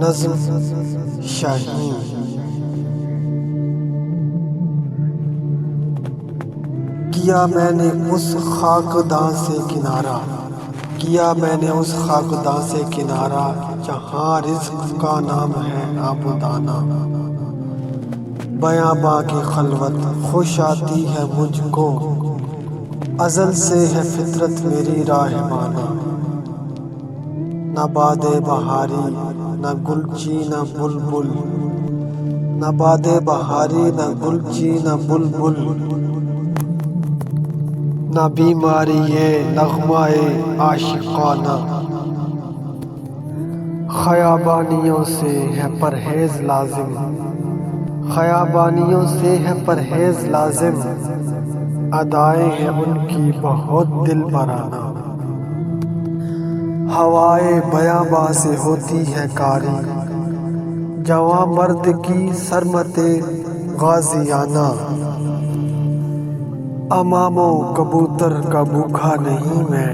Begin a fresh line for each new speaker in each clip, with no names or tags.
نظم شاہین۔ کیا میں نے اس خاکداں سے کنارہ، کیا میں نے اس خاکداں سے کنارہ، جہاں رزق کا نام ہے آبودانہ۔ بیاباں کی خلوت خوش آتی ہے مجھ کو، ازل سے ہے فطرت میری راہبانہ۔ نہ باد بہاری نہ گلچی نہ بلبل، نہ باد بہاری نہ گلچی نہ بلبل، نہ بیماری نغمہ عاشقانہ۔ خیابانیوں سے ہے پرہیز لازم، خیابانیوں سے ہے پرہیز لازم، ادائیں ہیں ان کی بہت دل برانہ۔ ہوائے بیاباں سے ہوتی ہے کاری، جواں مرد کی سرمت غازیانہ۔ امام و کبوتر کا بھوکا نہیں میں،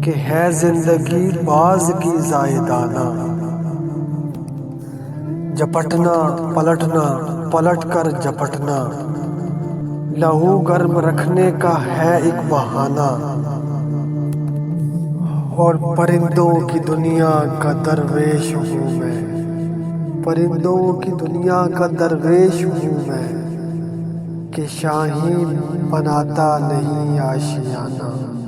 کہ ہے زندگی باز کی زائدانہ۔ جپٹنا پلٹنا پلٹ کر جپٹنا، لہو گرم رکھنے کا ہے ایک بہانہ۔ اور پرندوں کی دنیا کا درویش ہوں میں، پرندوں کی دنیا کا درویش ہوں میں، کہ شاہین بناتا نہیں آشیانہ۔